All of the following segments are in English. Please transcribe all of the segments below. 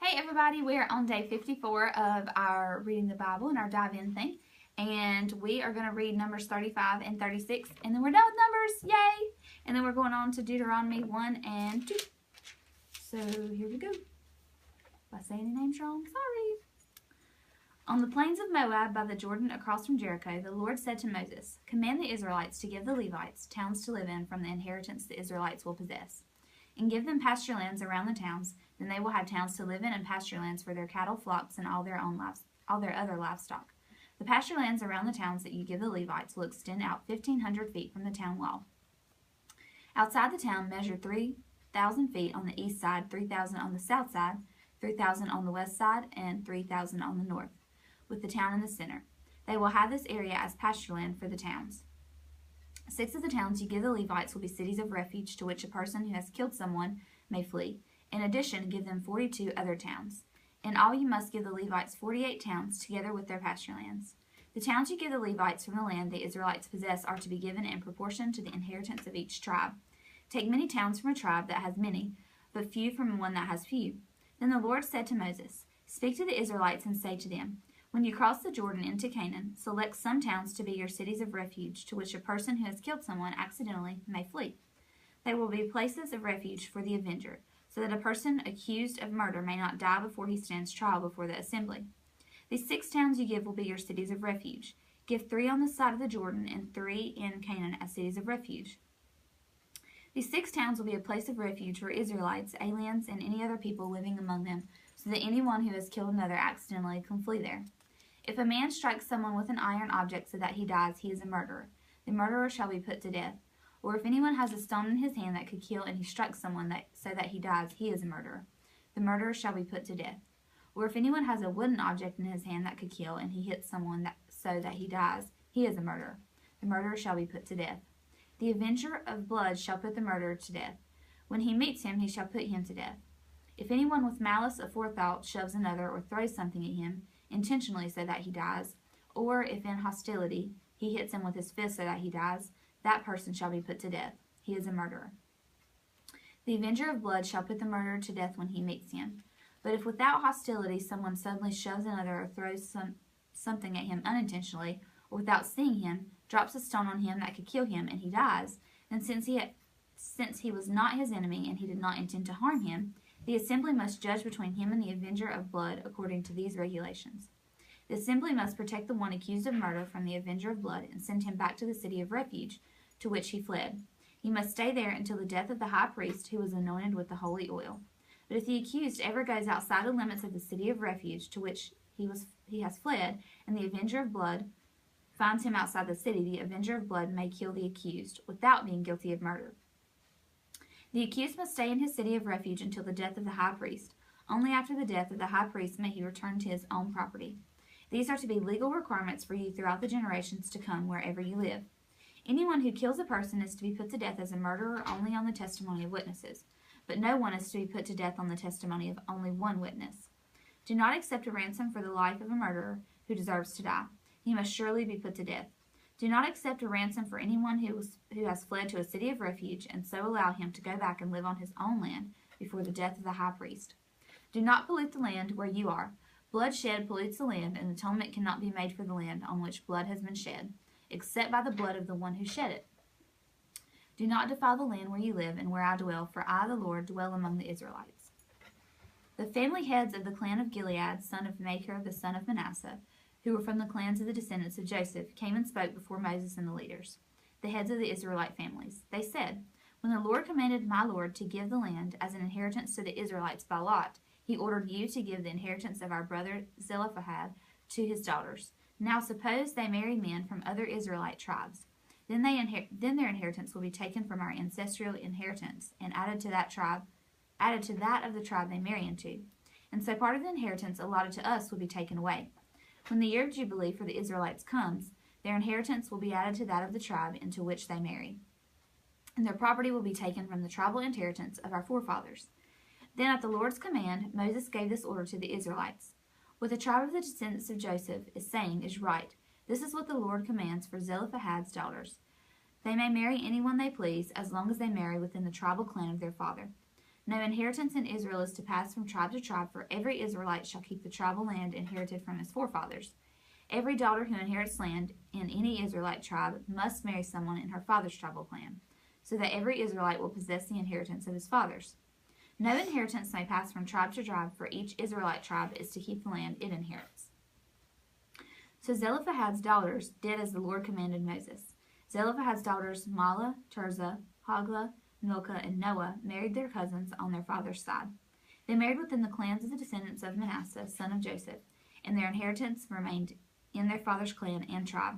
Hey everybody, we are on day 54 of our Reading the Bible and our dive-in thing. And we are going to read Numbers 35 and 36, and then we're done with Numbers, yay! And then we're going on to Deuteronomy 1 and 2. So here we go. If I say any names wrong, sorry. On the plains of Moab by the Jordan across from Jericho, the Lord said to Moses, "Command the Israelites to give the Levites towns to live in from the inheritance the Israelites will possess, and give them pasture lands around the towns. Then they will have towns to live in and pasture lands for their cattle, flocks, and all their other livestock. The pasture lands around the towns that you give the Levites will extend out 1,500 feet from the town wall. Outside the town, measure 3,000 feet on the east side, 3,000 on the south side, 3,000 on the west side, and 3,000 on the north, with the town in the center. They will have this area as pasture land for the towns. 6 of the towns you give the Levites will be cities of refuge to which a person who has killed someone may flee. In addition, give them 42 other towns. In all, you must give the Levites 48 towns, together with their pasture lands. The towns you give the Levites from the land the Israelites possess are to be given in proportion to the inheritance of each tribe. Take many towns from a tribe that has many, but few from one that has few." Then the Lord said to Moses, "Speak to the Israelites and say to them, when you cross the Jordan into Canaan, select some towns to be your cities of refuge to which a person who has killed someone accidentally may flee. They will be places of refuge for the avenger, so that a person accused of murder may not die before he stands trial before the assembly. These 6 towns you give will be your cities of refuge. Give 3 on the side of the Jordan and 3 in Canaan as cities of refuge. These 6 towns will be a place of refuge for Israelites, aliens, and any other people living among them, so that anyone who has killed another accidentally can flee there. If a man strikes someone with an iron object so that he dies, he is a murderer. The murderer shall be put to death. Or if anyone has a stone in his hand that could kill and he strikes someone so that he dies, he is a murderer. The murderer shall be put to death. Or if anyone has a wooden object in his hand that could kill and he hits someone so that he dies, he is a murderer. The murderer shall be put to death. The avenger of blood shall put the murderer to death. When he meets him, he shall put him to death. If anyone with malice aforethought shoves another or throws something at him, intentionally so that he dies, or if in hostility he hits him with his fist so that he dies, that person shall be put to death. He is a murderer. The avenger of blood shall put the murderer to death when he meets him. But if without hostility someone suddenly shoves another or throws something at him unintentionally, or without seeing him, drops a stone on him that could kill him, and he dies, then since he was not his enemy and he did not intend to harm him, the assembly must judge between him and the avenger of blood according to these regulations. The assembly must protect the one accused of murder from the avenger of blood and send him back to the city of refuge to which he fled. He must stay there until the death of the high priest who was anointed with the holy oil. But if the accused ever goes outside the limits of the city of refuge to which he has fled, and the avenger of blood finds him outside the city, the avenger of blood may kill the accused without being guilty of murder. The accused must stay in his city of refuge until the death of the high priest. Only after the death of the high priest may he return to his own property. These are to be legal requirements for you throughout the generations to come wherever you live. Anyone who kills a person is to be put to death as a murderer only on the testimony of witnesses, but no one is to be put to death on the testimony of only one witness. Do not accept a ransom for the life of a murderer who deserves to die. He must surely be put to death. Do not accept a ransom for anyone who has fled to a city of refuge, and so allow him to go back and live on his own land before the death of the high priest. Do not pollute the land where you are. Bloodshed pollutes the land, and atonement cannot be made for the land on which blood has been shed, except by the blood of the one who shed it. Do not defile the land where you live and where I dwell, for I, the Lord, dwell among the Israelites." The family heads of the clan of Gilead, son of Machir, the son of Manasseh, who were from the clans of the descendants of Joseph, came and spoke before Moses and the leaders, the heads of the Israelite families. They said, "When the Lord commanded my Lord to give the land as an inheritance to the Israelites by lot, he ordered you to give the inheritance of our brother Zelophehad to his daughters. Now suppose they marry men from other Israelite tribes. Then their inheritance will be taken from our ancestral inheritance and added to that of the tribe they marry into. And so part of the inheritance allotted to us will be taken away. When the year of Jubilee for the Israelites comes, their inheritance will be added to that of the tribe into which they marry, and their property will be taken from the tribal inheritance of our forefathers." Then at the Lord's command, Moses gave this order to the Israelites. "What the tribe of the descendants of Joseph is saying is right. This is what the Lord commands for Zelophehad's daughters. They may marry anyone they please, as long as they marry within the tribal clan of their father. No inheritance in Israel is to pass from tribe to tribe, for every Israelite shall keep the tribal land inherited from his forefathers. Every daughter who inherits land in any Israelite tribe must marry someone in her father's tribal clan, so that every Israelite will possess the inheritance of his fathers. No inheritance may pass from tribe to tribe, for each Israelite tribe is to keep the land it inherits. So Zelophehad's daughters did as the Lord commanded Moses. Zelophehad's daughters, Mahlah, Tirzah, Hoglah, Milcah, and Noah, married their cousins on their father's side. They married within the clans of the descendants of Manasseh, son of Joseph, and their inheritance remained in their father's clan and tribe.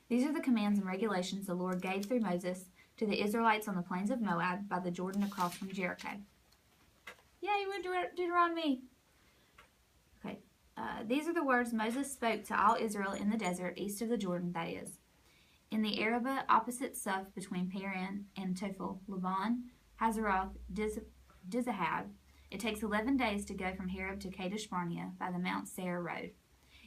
These are the commands and regulations the Lord gave through Moses to the Israelites on the plains of Moab by the Jordan across from Jericho. Yay, we're Deuteronomy! Okay, these are the words Moses spoke to all Israel in the desert east of the Jordan, that is, in the Arabah opposite Suf between Paran and Tophel, Laban, Hazeroth, Dizahab. It takes 11 days to go from Horeb to Kadesh Barnea by the Mount Seir road.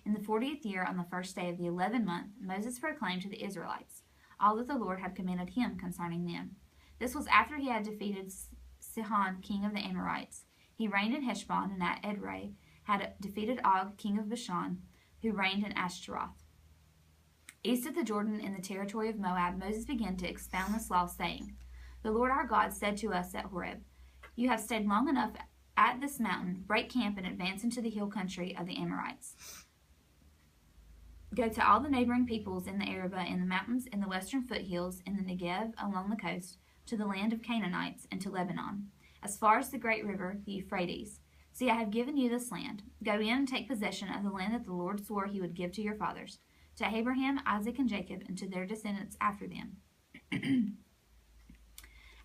In the 40th year, on the first day of the 11th month, Moses proclaimed to the Israelites all that the Lord had commanded him concerning them. This was after he had defeated Sihon, king of the Amorites. He reigned in Heshbon, and at Edrei had defeated Og, king of Bashan, who reigned in Ashtaroth. East of the Jordan, in the territory of Moab, Moses began to expound this law, saying, The Lord our God said to us at Horeb, You have stayed long enough at this mountain. Break camp and advance into the hill country of the Amorites. Go to all the neighboring peoples in the Arabah, in the mountains, in the western foothills, in the Negev, along the coast, to the land of Canaanites, and to Lebanon, as far as the great river, the Euphrates. See, I have given you this land. Go in and take possession of the land that the Lord swore he would give to your fathers, to Abraham, Isaac, and Jacob, and to their descendants after them.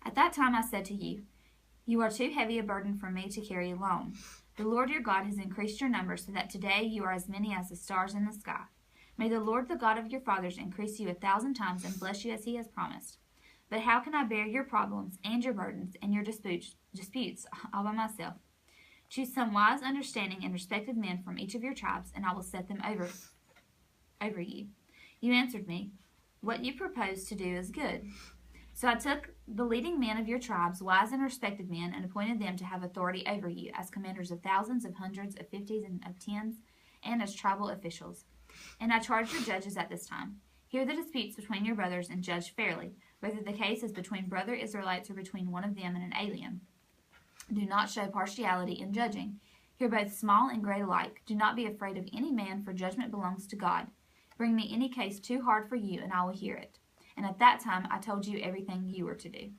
At that time I said to you, You are too heavy a burden for me to carry alone. The Lord your God has increased your number, so that today you are as many as the stars in the sky. May the Lord, the God of your fathers, increase you 1,000 times and bless you as he has promised. But how can I bear your problems and your burdens and your disputes all by myself? Choose some wise, understanding, and respected men from each of your tribes, and I will set them over you. You answered me, What you propose to do is good. So I took the leading men of your tribes, wise and respected men, and appointed them to have authority over you, as commanders of thousands, of hundreds, of fifties, and of tens, and as tribal officials. And I charged your judges at this time, Hear the disputes between your brothers and judge fairly, whether the case is between brother Israelites or between one of them and an alien. Do not show partiality in judging. Hear both small and great alike. Do not be afraid of any man, for judgment belongs to God. Bring me any case too hard for you, and I will hear it. And at that time I told you everything you were to do.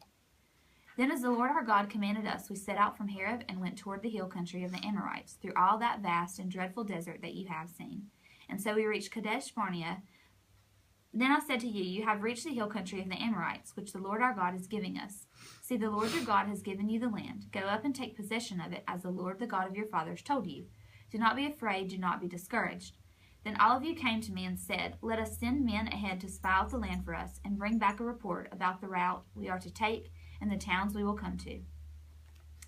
Then as the Lord our God commanded us, we set out from Horeb and went toward the hill country of the Amorites, through all that vast and dreadful desert that you have seen. And so we reached Kadesh Barnea. Then I said to you, You have reached the hill country of the Amorites, which the Lord our God is giving us. See, the Lord your God has given you the land. Go up and take possession of it, as the Lord the God of your fathers told you. Do not be afraid, do not be discouraged. Then all of you came to me and said, Let us send men ahead to spy out the land for us, and bring back a report about the route we are to take and the towns we will come to.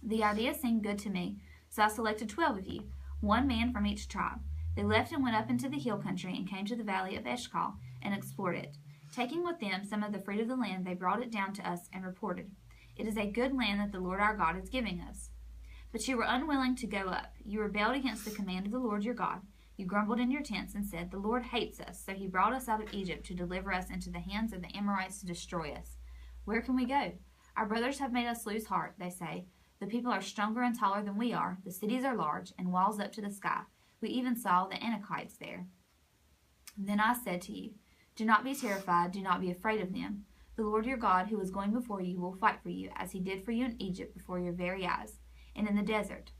The idea seemed good to me, so I selected 12 of you, one man from each tribe. They left and went up into the hill country and came to the valley of Eshcol and explored it. Taking with them some of the fruit of the land, they brought it down to us and reported, It is a good land that the Lord our God is giving us. But you were unwilling to go up. You rebelled against the command of the Lord your God. You grumbled in your tents and said, The Lord hates us, so he brought us out of Egypt to deliver us into the hands of the Amorites to destroy us. Where can we go? Our brothers have made us lose heart, they say. The people are stronger and taller than we are. The cities are large and walls up to the sky. We even saw the Anakites there. Then I said to you, Do not be terrified, do not be afraid of them. The Lord your God, who is going before you, will fight for you, as he did for you in Egypt before your very eyes, and in the desert.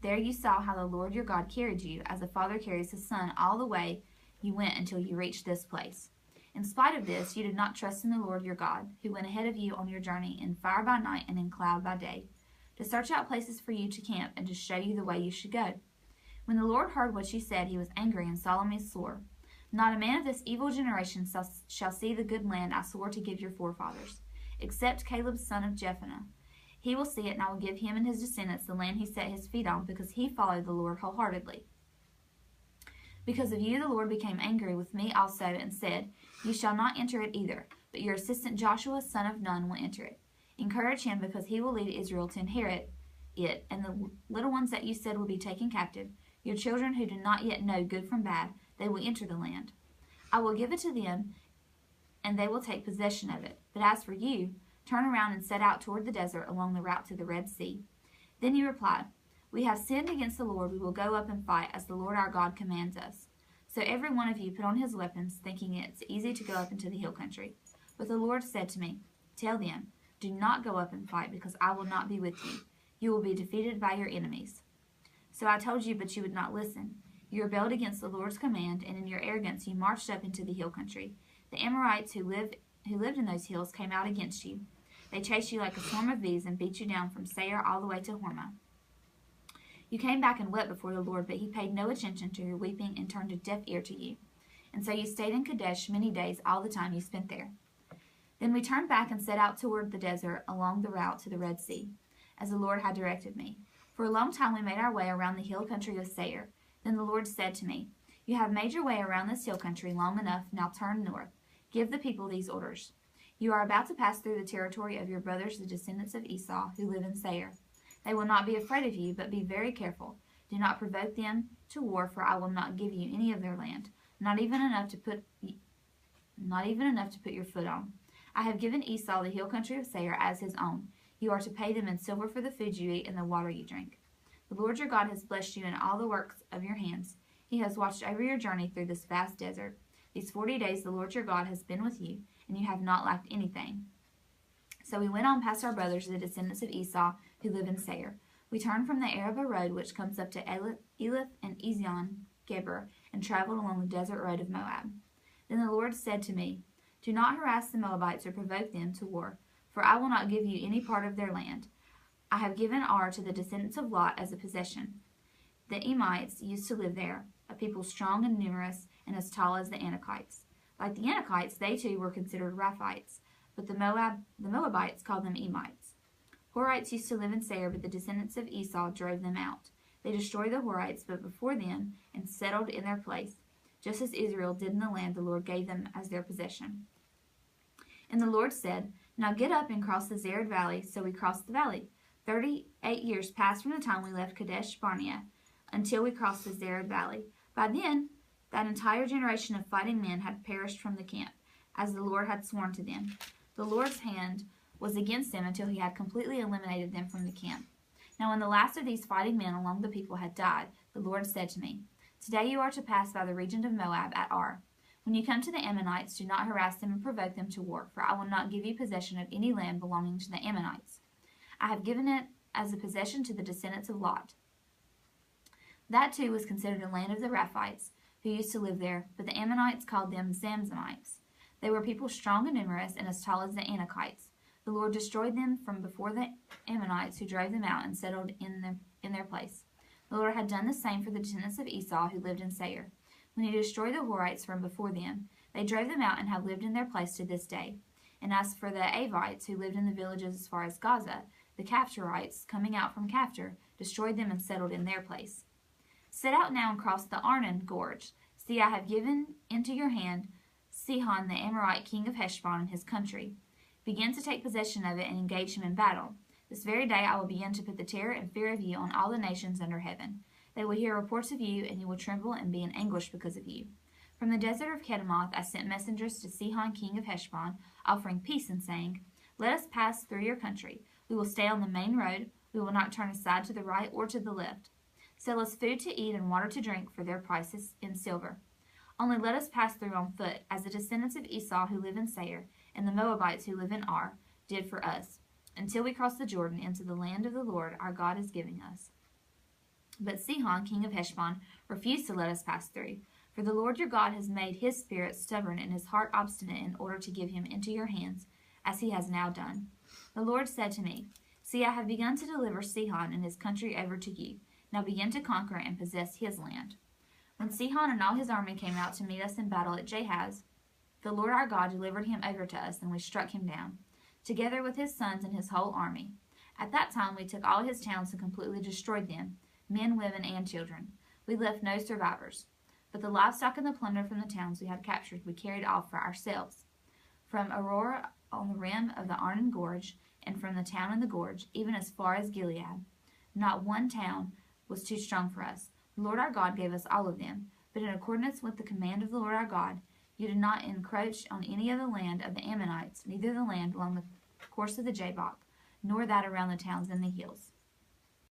There you saw how the Lord your God carried you, as a father carries his son, all the way you went until you reached this place. In spite of this, you did not trust in the Lord your God, who went ahead of you on your journey in fire by night and in cloud by day, to search out places for you to camp and to show you the way you should go. When the Lord heard what you said, he was angry and solemnly swore, Not a man of this evil generation shall see the good land I swore to give your forefathers, except Caleb son of Jephunneh. He will see it, and I will give him and his descendants the land he set his feet on, because he followed the Lord wholeheartedly. Because of you, the Lord became angry with me also, and said, You shall not enter it either, but your assistant Joshua son of Nun will enter it. Encourage him, because he will lead Israel to inherit it, and the little ones that you said will be taken captive, your children who do not yet know good from bad, they will enter the land. I will give it to them, and they will take possession of it. But as for you, turn around and set out toward the desert along the route to the Red Sea." Then you replied, "We have sinned against the Lord. We will go up and fight as the Lord our God commands us." So every one of you put on his weapons, thinking it's easy to go up into the hill country. But the Lord said to me, "Tell them, do not go up and fight, because I will not be with you. You will be defeated by your enemies." So I told you, but you would not listen. You rebelled against the Lord's command, and in your arrogance you marched up into the hill country. The Amorites who lived in those hills came out against you. They chased you like a swarm of bees and beat you down from Seir all the way to Hormah. You came back and wept before the Lord, but he paid no attention to your weeping and turned a deaf ear to you. And so you stayed in Kadesh many days, all the time you spent there. Then we turned back and set out toward the desert along the route to the Red Sea, as the Lord had directed me. For a long time we made our way around the hill country of Seir. Then the Lord said to me, "You have made your way around this hill country long enough. Now turn north. Give the people these orders. You are about to pass through the territory of your brothers, the descendants of Esau, who live in Seir. They will not be afraid of you, but be very careful. Do not provoke them to war, for I will not give you any of their land, not even enough to put your foot on. I have given Esau the hill country of Seir as his own. You are to pay them in silver for the food you eat and the water you drink. The Lord your God has blessed you in all the works of your hands. He has watched over your journey through this vast desert. These 40 days the Lord your God has been with you, and you have not lacked anything." So we went on past our brothers, the descendants of Esau, who live in Seir. We turned from the Arabah road, which comes up to Elath and Ezion Geber, and traveled along the desert road of Moab. Then the Lord said to me, "Do not harass the Moabites or provoke them to war, for I will not give you any part of their land. I have given Ar to the descendants of Lot as a possession. The Emites used to live there, a people strong and numerous and as tall as the Anakites. Like the Anakites, they too were considered Raphites, but the Moabites called them Emites. Horites used to live in Seir, but the descendants of Esau drove them out. They destroyed the Horites, but before them, and settled in their place, just as Israel did in the land the Lord gave them as their possession. And the Lord said, "Now get up and cross the Zered Valley." So we crossed the valley. 38 years passed from the time we left Kadesh Barnea until we crossed the Zered Valley. By then, that entire generation of fighting men had perished from the camp, as the Lord had sworn to them. The Lord's hand was against them until he had completely eliminated them from the camp. Now when the last of these fighting men among the people had died, the Lord said to me, "Today you are to pass by the region of Moab at Ar. When you come to the Ammonites, do not harass them and provoke them to war, for I will not give you possession of any land belonging to the Ammonites. I have given it as a possession to the descendants of Lot." That too was considered a land of the Raphites, who used to live there, but the Ammonites called them Zamzamites. They were people strong and numerous and as tall as the Anakites. The Lord destroyed them from before the Ammonites, who drove them out and settled in their place. The Lord had done the same for the descendants of Esau, who lived in Seir. When he destroyed the Horites from before them, they drove them out and have lived in their place to this day. And as for the Avites, who lived in the villages as far as Gaza, the Caphtorites, coming out from Caphtor, destroyed them and settled in their place. Set out now and cross the Arnon Gorge. See, I have given into your hand Sihon the Amorite king of Heshbon and his country. Begin to take possession of it and engage him in battle. This very day I will begin to put the terror and fear of you on all the nations under heaven. They will hear reports of you, and you will tremble and be in anguish because of you. From the desert of Kedemoth I sent messengers to Sihon king of Heshbon, offering peace and saying, "Let us pass through your country. We will stay on the main road. We will not turn aside to the right or to the left. Sell us food to eat and water to drink for their prices in silver. Only let us pass through on foot, as the descendants of Esau who live in Seir and the Moabites who live in Ar did for us, until we cross the Jordan into the land of the Lord our God is giving us." But Sihon, king of Heshbon, refused to let us pass through, for the Lord your God has made his spirit stubborn and his heart obstinate in order to give him into your hands, as he has now done. The Lord said to me, "See, I have begun to deliver Sihon and his country over to you. Now begin to conquer and possess his land." When Sihon and all his army came out to meet us in battle at Jahaz, the Lord our God delivered him over to us, and we struck him down, together with his sons and his whole army. At that time we took all his towns and completely destroyed them, men, women, and children. We left no survivors. But the livestock and the plunder from the towns we had captured we carried off for ourselves. From Aurora on the rim of the Arnon Gorge and from the town in the gorge, even as far as Gilead. Not one town was too strong for us. The Lord our God gave us all of them, but in accordance with the command of the Lord our God, you did not encroach on any of the land of the Ammonites, neither the land along the course of the Jabbok, nor that around the towns in the hills.